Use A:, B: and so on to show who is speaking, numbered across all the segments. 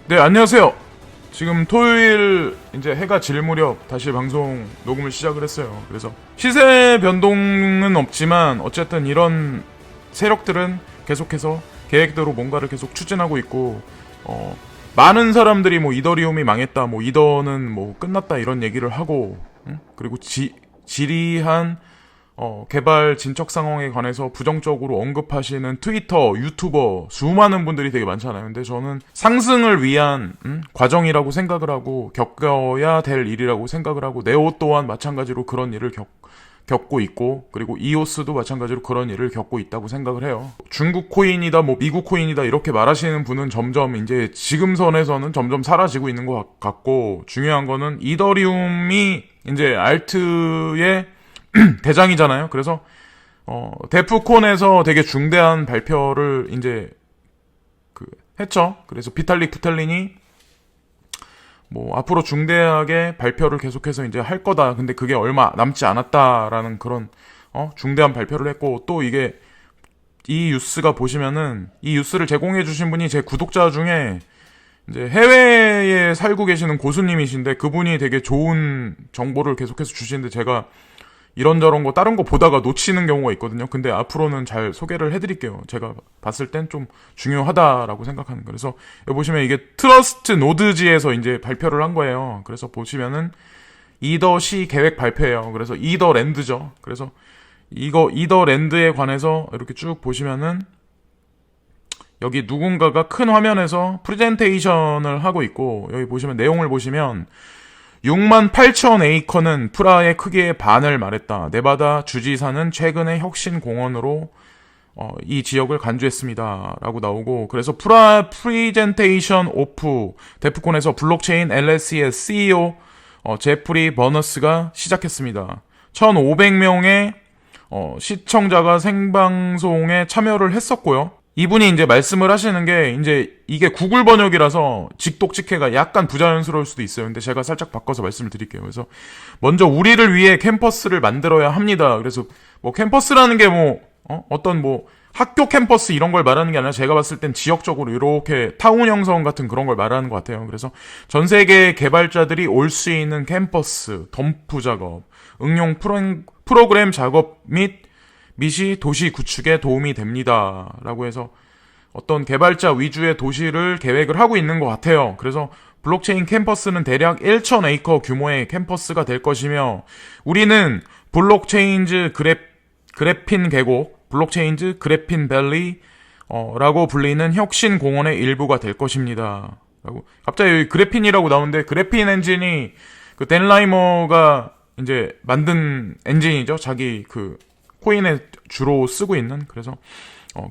A: 네, 안녕하세요. 지금 토요일 이제 해가 질 무렵 다시 방송 녹음을 시작을 했어요. 그래서 시세 변동은 없지만 어쨌든 이런 세력들은 계속해서 계획대로 뭔가를 계속 추진하고 있고, 많은 사람들이 뭐 이더리움이 망했다, 뭐 이더는 뭐 끝났다 이런 얘기를 하고, 그리고 지리한 개발 진척 상황에 관해서 부정적으로 언급하시는 트위터, 유튜버 수많은 분들이 되게 많잖아요. 근데 저는 상승을 위한 과정이라고 생각을 하고 겪어야 될 일이라고 생각을 하고, 네오 또한 마찬가지로 그런 일을 겪고 있고, 그리고 이오스도 마찬가지로 그런 일을 겪고 있다고 생각을 해요. 중국 코인이다, 뭐 미국 코인이다 이렇게 말하시는 분은 점점 이제 지금 선에서는 점점 사라지고 있는 것 같고, 중요한 거는 이더리움이 이제 알트의 대장이잖아요. 그래서 데프콘에서 되게 중대한 발표를 이제 했죠. 그래서 비탈릭 부텔린이 뭐 앞으로 중대하게 발표를 계속해서 이제 할 거다. 근데 그게 얼마 남지 않았다라는 그런 중대한 발표를 했고, 또 이게 이 뉴스가 보시면은 이 뉴스를 제공해 주신 분이 제 구독자 중에 이제 해외에 살고 계시는 고수님이신데, 그분이 되게 좋은 정보를 계속해서 주시는데 제가 이런저런 거 다른 거 보다가 놓치는 경우가 있거든요. 근데 앞으로는 잘 소개를 해드릴게요. 제가 봤을 땐 좀 중요하다라고 생각하는 거. 그래서 여기 보시면 이게 트러스트 노드지에서 이제 발표를 한 거예요. 그래서 보시면은 이더시 계획 발표예요. 그래서 이더랜드죠. 그래서 이더랜드에 관해서 이렇게 쭉 보시면은 여기 누군가가 큰 화면에서 프레젠테이션을 하고 있고, 여기 보시면 내용을 보시면 68,000에이커는 프라하의 크기의 반을 말했다. 네바다 주지사는 최근에 혁신공원으로 이 지역을 간주했습니다. 라고 나오고, 그래서 프리젠테이션 오프 데프콘에서 블록체인 LSE의 CEO 제프리 버너스가 시작했습니다. 1,500명의 시청자가 생방송에 참여를 했었고요. 이분이 이제 말씀을 하시는 게, 이제 이게 구글 번역이라서 직독직해가 약간 부자연스러울 수도 있어요. 근데 제가 살짝 바꿔서 말씀을 드릴게요. 그래서 먼저 우리를 위해 캠퍼스를 만들어야 합니다. 그래서 뭐 캠퍼스라는 게 뭐 어떤 뭐 학교 캠퍼스 이런 걸 말하는 게 아니라, 제가 봤을 땐 지역적으로 이렇게 타운 형성 같은 그런 걸 말하는 것 같아요. 그래서 전 세계 개발자들이 올 수 있는 캠퍼스, 덤프 작업, 응용 프로그램 작업 및이 도시 구축에 도움이 됩니다. 라고 해서 어떤 개발자 위주의 도시를 계획을 하고 있는 것 같아요. 그래서 블록체인 캠퍼스는 대략 1,000에이커 규모의 캠퍼스가 될 것이며, 우리는 블록체인즈 그래핀 계곡, 블록체인즈 그래핀 밸리 라고 불리는 혁신 공원의 일부가 될 것입니다. 라고 갑자기 여기 그래핀이라고 나오는데, 그래핀 엔진이 댄 라이머가 이제 만든 엔진이죠. 자기 코인에 주로 쓰고 있는. 그래서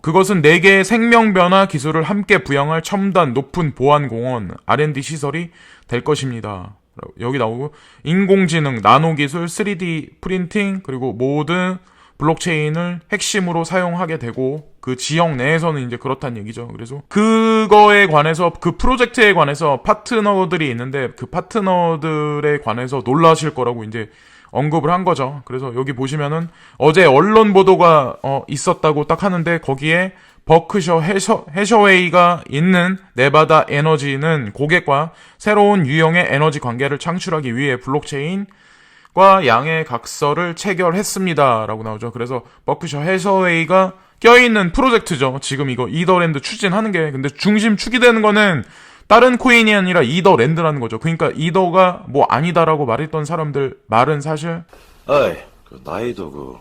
A: 그것은 4개의 생명 변화 기술을 함께 부양할 첨단 높은 보안 공원 R&D 시설이 될 것입니다. 여기 나오고, 인공지능, 나노 기술, 3D 프린팅, 그리고 모든 블록체인을 핵심으로 사용하게 되고, 그 지역 내에서는 이제 그렇다는 얘기죠. 그래서 그거에 관해서, 그 프로젝트에 관해서 파트너들이 있는데, 그 파트너들에 관해서 놀라실 거라고 이제 언급을 한 거죠. 그래서 여기 보시면은 어제 언론 보도가 있었다고 딱 하는데, 거기에 버크셔 해셔웨이가 있는 네바다 에너지는 고객과 새로운 유형의 에너지 관계를 창출하기 위해 블록체인과 양의 각서를 체결했습니다. 라고 나오죠. 그래서 버크셔 해셔웨이가 껴있는 프로젝트죠. 지금 이거 이더랜드 추진하는 게. 근데 중심축이 되는 거는 다른 코인이 아니라 이더랜드라는 거죠. 그러니까 이더가 뭐 아니다라고 말했던 사람들 말은 사실,
B: 어이, 나이도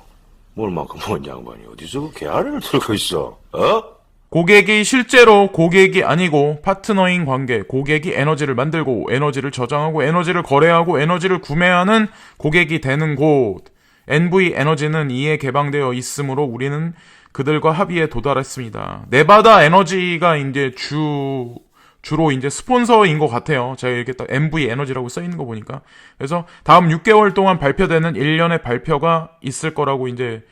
B: 뭘만큼 먹은 양반이 어디서 개아리를 들고 있어?
A: 고객이 실제로 고객이 아니고 파트너인 관계, 고객이 에너지를 만들고 에너지를 저장하고 에너지를 거래하고 에너지를 구매하는 고객이 되는 곳. NV 에너지는 이에 개방되어 있으므로 우리는 그들과 합의에 도달했습니다. 네바다 에너지가 이제 주로 이제 스폰서인 것 같아요. 제가 이렇게 딱 MV 에너지라고 써있는 거 보니까. 그래서 다음 6개월 동안 발표되는 일련의 발표가 있을 거라고 이제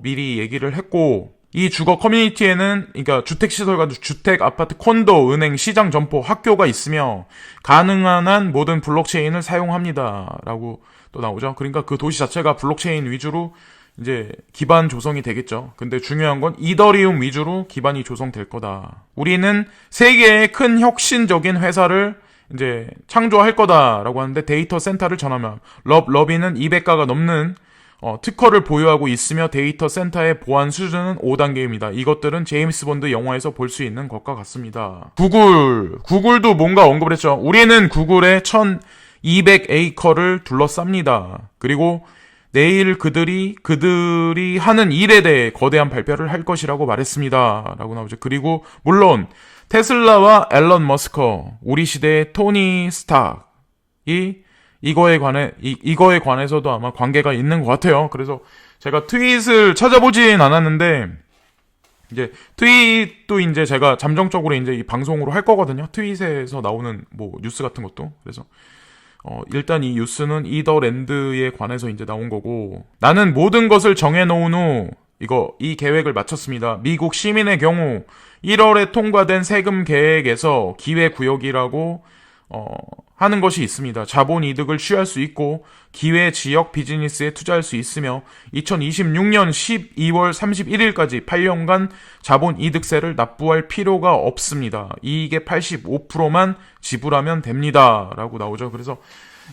A: 미리 얘기를 했고, 이 주거 커뮤니티에는 그러니까 주택시설과 주택, 아파트, 콘도, 은행, 시장, 점포, 학교가 있으며 가능한 한 모든 블록체인을 사용합니다. 라고 또 나오죠. 그러니까 그 도시 자체가 블록체인 위주로 이제 기반 조성이 되겠죠. 근데 중요한 건 이더리움 위주로 기반이 조성될 거다. 우리는 세계의 큰 혁신적인 회사를 이제 창조할 거다라고 하는데 데이터 센터를 전하면 러비는 200가가 넘는 특허를 보유하고 있으며 데이터 센터의 보안 수준은 5단계입니다. 이것들은 제임스 본드 영화에서 볼 수 있는 것과 같습니다. 구글도 뭔가 언급을 했죠. 우리는 구글의 1200에이커를 둘러쌉니다. 그리고 내일 그들이 하는 일에 대해 거대한 발표를 할 것이라고 말했습니다. 라고 나오죠. 그리고 물론 테슬라와 앨런 머스커, 우리 시대의 토니 스탁이 이거에 관해서도 아마 관계가 있는 것 같아요. 그래서 제가 트윗을 찾아보진 않았는데, 이제 트윗도 이제 제가 잠정적으로 이제 이 방송으로 할 거거든요. 트윗에서 나오는 뭐 뉴스 같은 것도. 그래서 일단 이 뉴스는 이더랜드에 관해서 이제 나온 거고, 나는 모든 것을 정해놓은 후 이 계획을 마쳤습니다. 미국 시민의 경우 1월에 통과된 세금 계획에서 기회구역이라고 하는 것이 있습니다. 자본 이득을 취할 수 있고 기회 지역 비즈니스에 투자할 수 있으며 2026년 12월 31일까지 8년간 자본 이득세를 납부할 필요가 없습니다. 이익의 85%만 지불하면 됩니다. 라고 나오죠. 그래서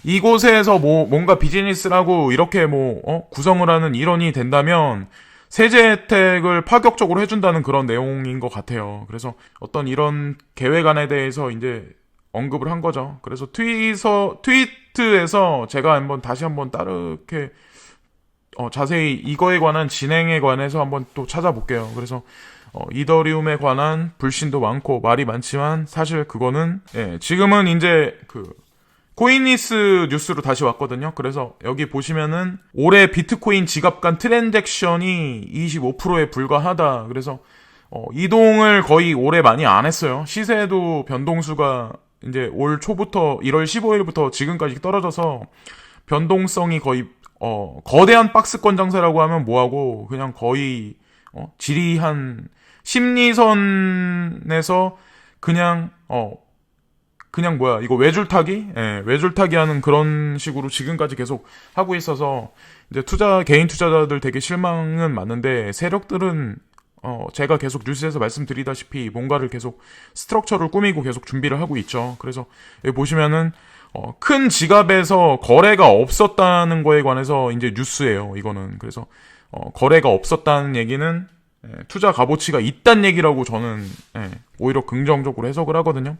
A: 이곳에서 뭔가 비즈니스라고 이렇게 구성을 하는 일원이 된다면 세제 혜택을 파격적으로 해준다는 그런 내용인 것 같아요. 그래서 어떤 이런 계획안에 대해서 이제 언급을 한 거죠. 그래서 트위트에서 제가 다시 한번 따르게 자세히 이거에 관한 진행에 관해서 한번 또 찾아볼게요. 그래서 이더리움에 관한 불신도 많고 말이 많지만 사실 그거는 지금은 이제 코인리스 뉴스로 다시 왔거든요. 그래서 여기 보시면은 올해 비트코인 지갑 간 트랜잭션이 25%에 불과하다. 그래서 이동을 거의 올해 많이 안 했어요. 시세도 변동수가 이제 올 초부터 1월 15일부터 지금까지 떨어져서 변동성이 거의 거대한 박스권 장세라고 하면 뭐하고 그냥 거의 지리한 심리선에서 그냥 이거 외줄타기? 외줄타기 하는 그런 식으로 지금까지 계속 하고 있어서 이제 개인 투자자들 되게 실망은 많은데 세력들은 제가 계속 뉴스에서 말씀드리다시피 뭔가를 계속 스트럭처를 꾸미고 계속 준비를 하고 있죠. 그래서 여기 보시면은 큰 지갑에서 거래가 없었다는 거에 관해서 이제 뉴스예요. 이거는. 그래서 거래가 없었다는 얘기는 투자 값어치가 있다는 얘기라고 저는 오히려 긍정적으로 해석을 하거든요.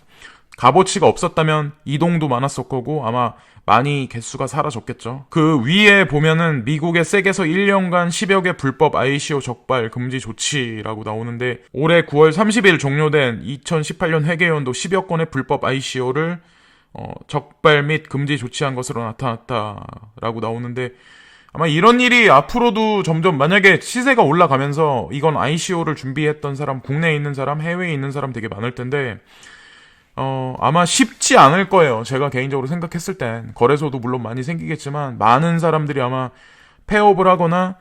A: 값어치가 없었다면 이동도 많았을 거고 아마 많이 개수가 사라졌겠죠. 그 위에 보면은 미국의 섹에서 1년간 10여 개 불법 ICO 적발 금지 조치라고 나오는데 올해 9월 30일 종료된 2018년 회계연도 10여 건의 불법 ICO를 적발 및 금지 조치한 것으로 나타났다라고 나오는데 아마 이런 일이 앞으로도 점점 만약에 시세가 올라가면서 이건 ICO를 준비했던 사람, 국내에 있는 사람, 해외에 있는 사람 되게 많을 텐데 아마 쉽지 않을 거예요. 제가 개인적으로 생각했을 땐 거래소도 물론 많이 생기겠지만 많은 사람들이 아마 폐업을 하거나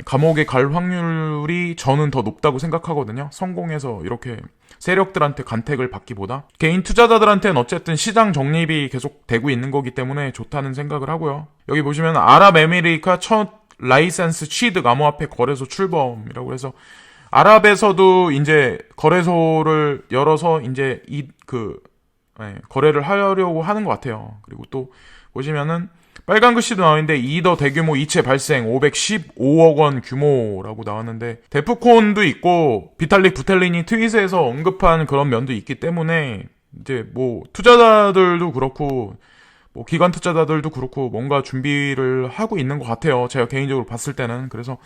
A: 감옥에 갈 확률이 저는 더 높다고 생각하거든요. 성공해서 이렇게 세력들한테 간택을 받기보다 개인 투자자들한테는 어쨌든 시장 적립이 계속 되고 있는 거기 때문에 좋다는 생각을 하고요. 여기 보시면 아랍에미리카 첫 라이센스 취득 암호화폐 거래소 출범이라고 해서 아랍에서도 이제 거래소를 열어서 이제 거래를 하려고 하는 것 같아요. 그리고 또 보시면은 빨간 글씨도 나오는데 이더 대규모 이체 발생 515억 원 규모라고 나왔는데 데프콘도 있고 비탈릭 부텔린이 트윗에서 언급한 그런 면도 있기 때문에 이제 투자자들도 그렇고 기관 투자자들도 그렇고 뭔가 준비를 하고 있는 것 같아요. 제가 개인적으로 봤을 때는. 그래서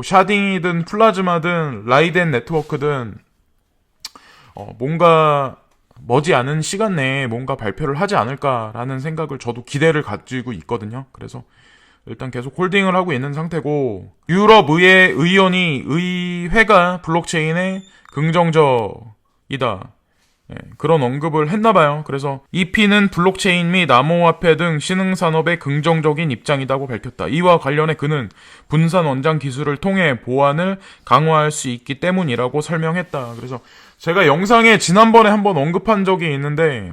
A: 샤딩이든 플라즈마든 라이덴 네트워크든 뭔가 머지않은 시간 내에 뭔가 발표를 하지 않을까라는 생각을 저도 기대를 가지고 있거든요. 그래서 일단 계속 홀딩을 하고 있는 상태고 유럽 의회가 블록체인에 긍정적이다. 그런 언급을 했나봐요. 그래서 EP는 블록체인 및 암호화폐 등 신흥산업에 긍정적인 입장이라고 밝혔다. 이와 관련해 그는 분산 원장 기술을 통해 보안을 강화할 수 있기 때문이라고 설명했다. 그래서 제가 영상에 지난번에 한번 언급한 적이 있는데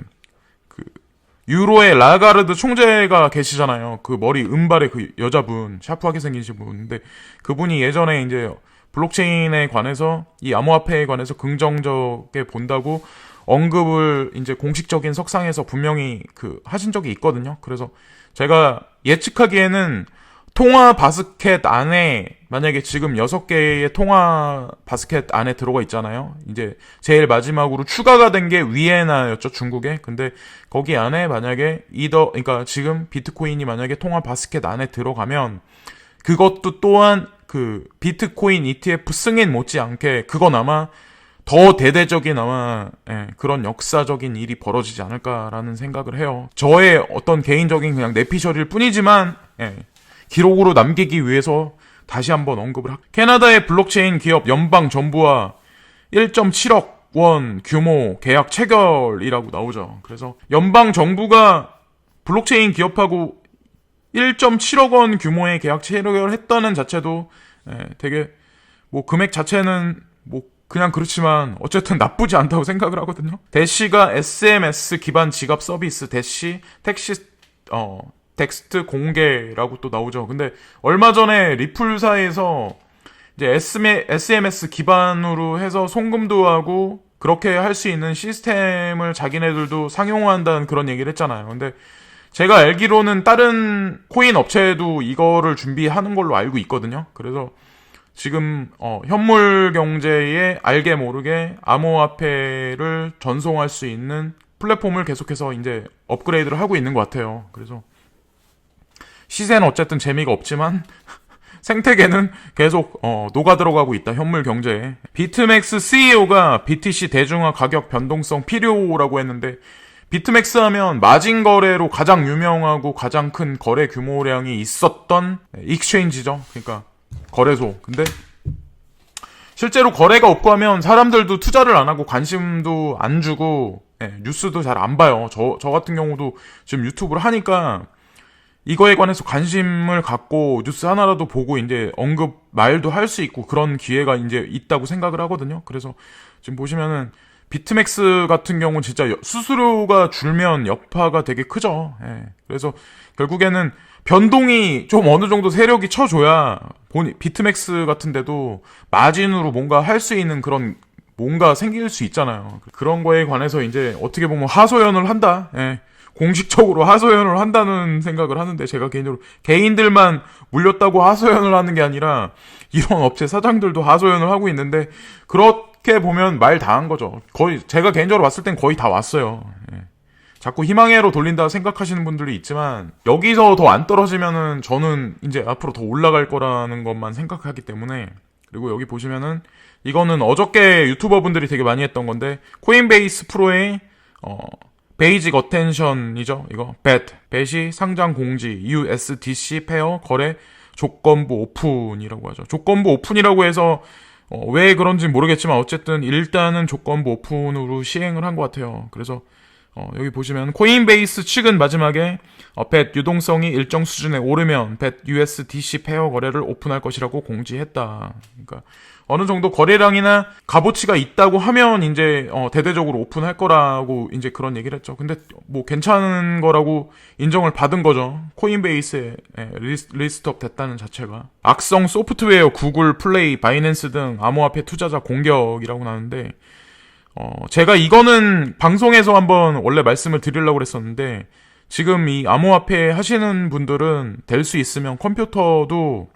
A: 유로의 라가르드 총재가 계시잖아요. 그 머리 은발의 그 여자분, 샤프하게 생기신 분. 근데 그분이 예전에 이제 블록체인에 관해서 이 암호화폐에 관해서 긍정적에 본다고 언급을 이제 공식적인 석상에서 분명히 그 하신 적이 있거든요. 그래서 제가 예측하기에는 통화 바스켓 안에 만약에 지금 6개의 통화 바스켓 안에 들어가 있잖아요. 이제 제일 마지막으로 추가가 된 게 위에나였죠, 중국에. 근데 거기 안에 만약에 그러니까 지금 비트코인이 만약에 통화 바스켓 안에 들어가면 그것도 또한 그 비트코인 ETF 승인 못지않게 그건 아마 더 대대적인 아마 그런 역사적인 일이 벌어지지 않을까라는 생각을 해요. 저의 어떤 개인적인 그냥 내피셜일 뿐이지만 기록으로 남기기 위해서 다시 한번 언급을 캐나다의 블록체인 기업 연방정부와 1.7억 원 규모 계약 체결이라고 나오죠. 그래서 연방정부가 블록체인 기업하고 1.7억 원 규모의 계약 체결을 했다는 자체도 되게 뭐 금액 자체는 뭐 그냥 그렇지만 어쨌든 나쁘지 않다고 생각을 하거든요. 대시가 SMS 기반 지갑 서비스 대시 텍스트 공개라고 또 나오죠. 근데 얼마 전에 리플사에서 이제 SMS 기반으로 해서 송금도 하고 그렇게 할 수 있는 시스템을 자기네들도 상용화한다는 그런 얘기를 했잖아요. 근데 제가 알기로는 다른 코인 업체도 이거를 준비하는 걸로 알고 있거든요. 그래서 지금 현물 경제에 알게 모르게 암호화폐를 전송할 수 있는 플랫폼을 계속해서 이제 업그레이드를 하고 있는 것 같아요. 그래서 시세는 어쨌든 재미가 없지만 생태계는 계속 녹아 들어가고 있다. 현물 경제에. 비트맥스 CEO가 BTC 대중화 가격 변동성 필요라고 했는데 비트맥스 하면 마진 거래로 가장 유명하고 가장 큰 거래 규모량이 있었던 익스체인지죠. 그러니까 거래소. 근데 실제로 거래가 없고 하면 사람들도 투자를 안 하고 관심도 안 주고 뉴스도 잘 안 봐요. 저 같은 경우도 지금 유튜브를 하니까 이거에 관해서 관심을 갖고 뉴스 하나라도 보고 이제 언급 말도 할 수 있고 그런 기회가 이제 있다고 생각을 하거든요. 그래서 지금 보시면은 비트맥스 같은 경우는 진짜 수수료가 줄면 여파가 되게 크죠. 그래서 결국에는 변동이 좀 어느 정도 세력이 쳐줘야 비트맥스 같은 데도 마진으로 뭔가 할 수 있는 그런 뭔가 생길 수 있잖아요. 그런 거에 관해서 이제 어떻게 보면 하소연을 한다. 공식적으로 하소연을 한다는 생각을 하는데 제가 개인적으로 개인들만 물렸다고 하소연을 하는 게 아니라 이런 업체 사장들도 하소연을 하고 있는데 그렇게 보면 말 다 한 거죠. 거의 제가 개인적으로 봤을 땐 거의 다 왔어요. 자꾸 희망회로 돌린다 생각하시는 분들이 있지만 여기서 더 안 떨어지면은 저는 이제 앞으로 더 올라갈 거라는 것만 생각하기 때문에. 그리고 여기 보시면은 이거는 어저께 유튜버 분들이 되게 많이 했던 건데 코인베이스 프로의 베이직 어텐션이죠. 이거 벳이 상장 공지 USDC 페어 거래 조건부 오픈이라고 하죠. 조건부 오픈이라고 해서 왜 그런지 모르겠지만 어쨌든 일단은 조건부 오픈으로 시행을 한 것 같아요. 그래서 여기 보시면 코인베이스 측은 마지막에 벳 유동성이 일정 수준에 오르면 벳 USDC 페어 거래를 오픈할 것이라고 공지했다. 그러니까 어느 정도 거래량이나 값어치가 있다고 하면 이제 대대적으로 오픈할 거라고 이제 그런 얘기를 했죠. 근데 뭐 괜찮은 거라고 인정을 받은 거죠. 코인베이스에 리스트업 됐다는 자체가. 악성 소프트웨어 구글, 플레이, 바이낸스 등 암호화폐 투자자 공격이라고 나오는데 제가 이거는 방송에서 한번 원래 말씀을 드리려고 그랬었는데 지금 이 암호화폐 하시는 분들은 될 수 있으면 컴퓨터도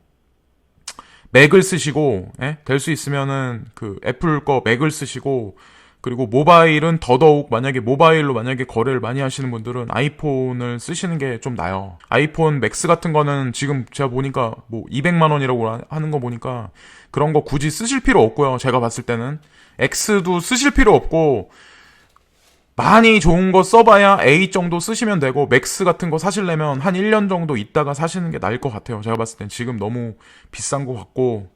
A: 맥을 쓰시고 될 수 있으면은 그 애플 거 맥을 쓰시고 그리고 모바일은 더더욱 만약에 모바일로 만약에 거래를 많이 하시는 분들은 아이폰을 쓰시는 게 좀 나아요. 아이폰 맥스 같은 거는 지금 제가 보니까 뭐 200만 원이라고 하는 거 보니까 그런 거 굳이 쓰실 필요 없고요. 제가 봤을 때는 X도 쓰실 필요 없고 많이 좋은 거 써봐야 A 정도 쓰시면 되고 맥스 같은 거 사시려면 한 1년 정도 있다가 사시는 게 나을 것 같아요. 제가 봤을 땐 지금 너무 비싼 것 같고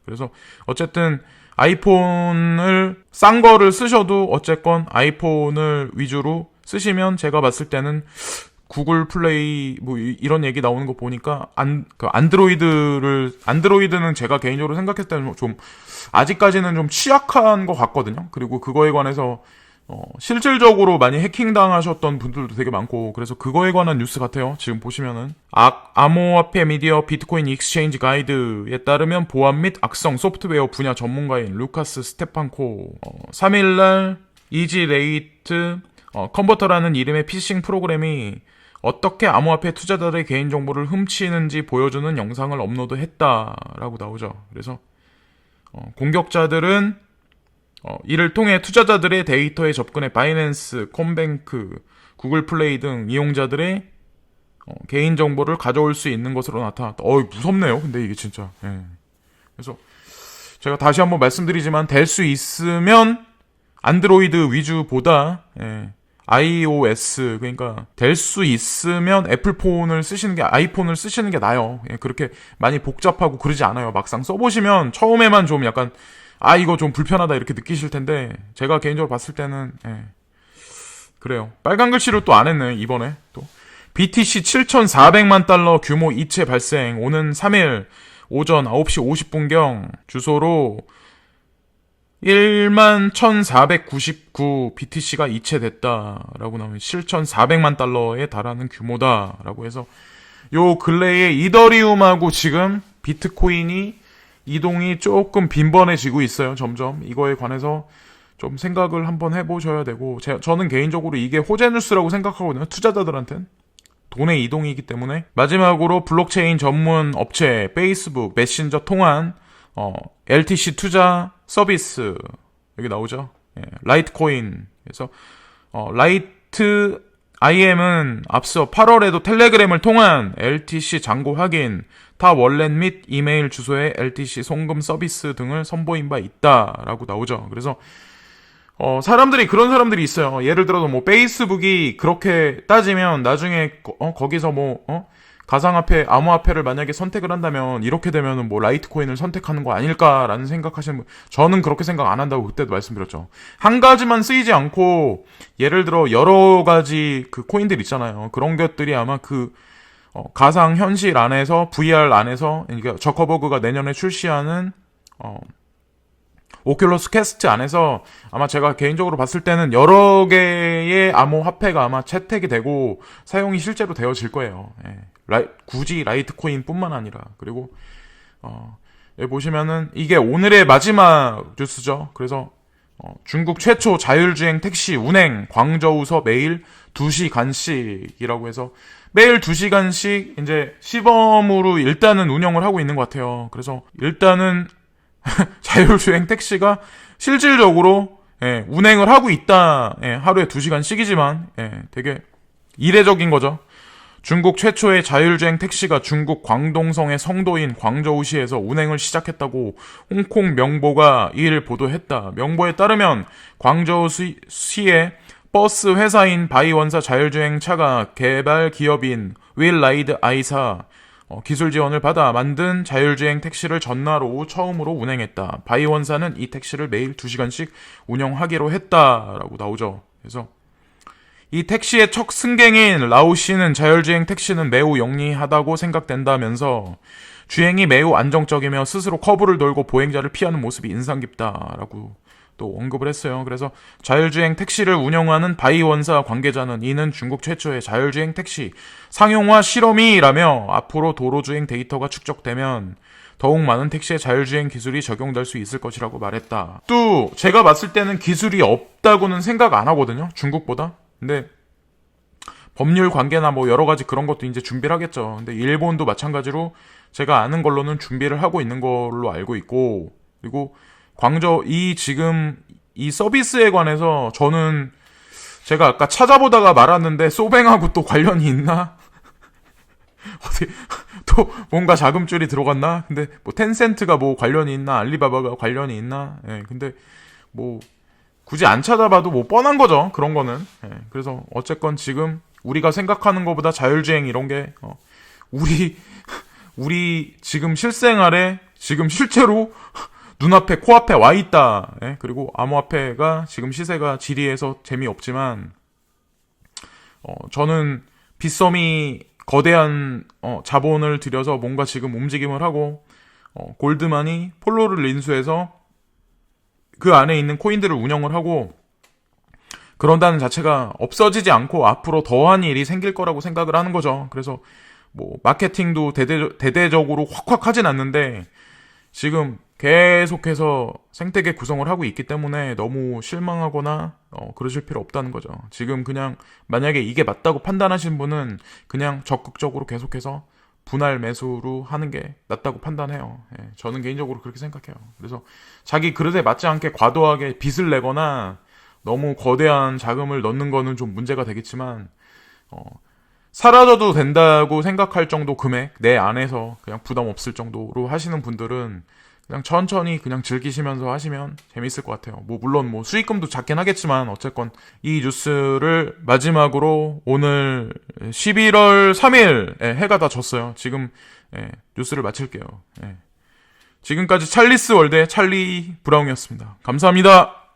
A: 그래서 어쨌든 아이폰을 싼 거를 쓰셔도 어쨌건 아이폰을 위주로 쓰시면 제가 봤을 때는 구글 플레이 뭐 이런 얘기 나오는 거 보니까 안드로이드는 제가 개인적으로 생각했을 때는 좀 아직까지는 좀 취약한 것 같거든요. 그리고 그거에 관해서 실질적으로 많이 해킹당하셨던 분들도 되게 많고, 그래서 그거에 관한 뉴스 같아요. 지금 보시면은. 암호화폐 미디어 비트코인 익스체인지 가이드에 따르면 보안 및 악성 소프트웨어 분야 전문가인 루카스 스테판코, 3일날 이지레이트 컨버터라는 이름의 피싱 프로그램이 어떻게 암호화폐 투자자들의 개인정보를 훔치는지 보여주는 영상을 업로드했다라고 나오죠. 그래서 공격자들은 이를 통해 투자자들의 데이터에 접근해 바이낸스, 컴뱅크, 구글 플레이 등 이용자들의 개인정보를 가져올 수 있는 것으로 나타났다. 무섭네요. 근데 이게 진짜. 예. 그래서 제가 다시 한번 말씀드리지만 될 수 있으면 안드로이드 위주보다 iOS, 그러니까 될 수 있으면 아이폰을 쓰시는 게 나아요. 그렇게 많이 복잡하고 그러지 않아요. 막상 써보시면 처음에만 좀 약간 이거 좀 불편하다 이렇게 느끼실 텐데, 제가 개인적으로 봤을 때는 그래요. 빨간 글씨를 또 안 했네 이번에. 또 BTC 7,400만 달러 규모 이체 발생. 오는 3일 오전 9시 50분경 주소로 11,499 BTC가 이체됐다라고 나오면 7,400만 달러에 달하는 규모다라고 해서, 요 근래에 이더리움하고 지금 비트코인이 이동이 조금 빈번해지고 있어요. 점점 이거에 관해서 좀 생각을 한번 해보셔야 되고, 저는 개인적으로 이게 호재 뉴스라고 생각하거든요. 투자자들한테는 돈의 이동이기 때문에. 마지막으로 블록체인 전문 업체 페이스북 메신저 통한 LTC 투자 서비스 여기 나오죠. 라이트코인. 그래서 라이트 IM은 앞서 8월에도 텔레그램을 통한 LTC 잔고 확인, 타 월렛 및 이메일 주소의 LTC 송금 서비스 등을 선보인 바 있다라고 나오죠. 그래서 그런 사람들이 있어요. 예를 들어서 뭐 페이스북이 그렇게 따지면 나중에 거기서 가상화폐, 암호화폐를 만약에 선택을 한다면 이렇게 되면은 뭐 라이트코인을 선택하는 거 아닐까라는 생각하시는 분, 저는 그렇게 생각 안 한다고 그때도 말씀드렸죠. 한 가지만 쓰이지 않고 예를 들어 여러 가지 그 코인들 있잖아요. 그런 것들이 아마 가상 현실 안에서 VR 안에서, 그러니까 저커버그가 내년에 출시하는 오큘러스 퀘스트 안에서 아마 제가 개인적으로 봤을 때는 여러 개의 암호화폐가 아마 채택이 되고 사용이 실제로 되어질 거예요. 굳이 라이트코인 뿐만 아니라. 그리고 여기 보시면은 이게 오늘의 마지막 뉴스죠. 그래서 중국 최초 자율주행 택시 운행, 광저우서 매일 2시간씩이라고 해서 매일 2시간씩 이제 시범으로 일단은 운영을 하고 있는 것 같아요. 그래서 일단은 자율주행 택시가 실질적으로 운행을 하고 있다. 하루에 2시간씩이지만 되게 이례적인 거죠. 중국 최초의 자율주행 택시가 중국 광동성의 성도인 광저우시에서 운행을 시작했다고 홍콩 명보가 이일 보도했다. 명보에 따르면 광저우시의 버스 회사인 바이원사 자율주행차가 개발 기업인 윌라이드 아이사 기술 지원을 받아 만든 자율주행 택시를 전날 오후 처음으로 운행했다. 바이원사는 이 택시를 매일 2시간씩 운영하기로 했다라고 나오죠. 그래서 이 택시의 첫 승객인 라오 씨는 자율주행 택시는 매우 영리하다고 생각된다면서 주행이 매우 안정적이며 스스로 커브를 돌고 보행자를 피하는 모습이 인상 깊다라고 또 언급을 했어요. 그래서 자율주행 택시를 운영하는 바이원사 관계자는 이는 중국 최초의 자율주행 택시 상용화 실험이라며 앞으로 도로주행 데이터가 축적되면 더욱 많은 택시의 자율주행 기술이 적용될 수 있을 것이라고 말했다. 또 제가 봤을 때는 기술이 없다고는 생각 안 하거든요. 중국보다. 근데 법률 관계나 뭐 여러 가지 그런 것도 이제 준비를 하겠죠. 근데 일본도 마찬가지로 제가 아는 걸로는 준비를 하고 있는 걸로 알고 있고, 그리고 지금 이 서비스에 관해서 저는 제가 아까 찾아보다가 말았는데 소뱅하고 또 관련이 있나? 어디 또 뭔가 자금줄이 들어갔나? 근데 뭐 텐센트가 뭐 관련이 있나? 알리바바가 관련이 있나? 근데 뭐 굳이 안 찾아봐도 뭐 뻔한 거죠. 그런 거는. 그래서 어쨌건 지금 우리가 생각하는 것보다 자율주행 이런 게 우리 지금 실생활에 지금 실제로 눈앞에 코앞에 와 있다. 그리고 암호화폐가 지금 시세가 지리해서 재미없지만 저는 빗썸이 거대한 자본을 들여서 뭔가 지금 움직임을 하고 골드만이 폴로를 인수해서 그 안에 있는 코인들을 운영을 하고 그런다는 자체가 없어지지 않고 앞으로 더한 일이 생길 거라고 생각을 하는 거죠. 그래서 뭐 마케팅도 대대적으로 확확 하진 않는데 지금 계속해서 생태계 구성을 하고 있기 때문에 너무 실망하거나 그러실 필요 없다는 거죠. 지금 그냥 만약에 이게 맞다고 판단하신 분은 그냥 적극적으로 계속해서 분할 매수로 하는 게 낫다고 판단해요. 예, 저는 개인적으로 그렇게 생각해요. 그래서 자기 그릇에 맞지 않게 과도하게 빚을 내거나 너무 거대한 자금을 넣는 거는 좀 문제가 되겠지만 사라져도 된다고 생각할 정도 금액 내 안에서 그냥 부담 없을 정도로 하시는 분들은 그냥 천천히 그냥 즐기시면서 하시면 재밌을 것 같아요. 뭐 물론 뭐 수익금도 작긴 하겠지만 어쨌건 이 뉴스를 마지막으로 오늘 11월 3일 해가 다 졌어요. 지금 뉴스를 마칠게요. 지금까지 찰리스 월드의 찰리 브라운이었습니다. 감사합니다.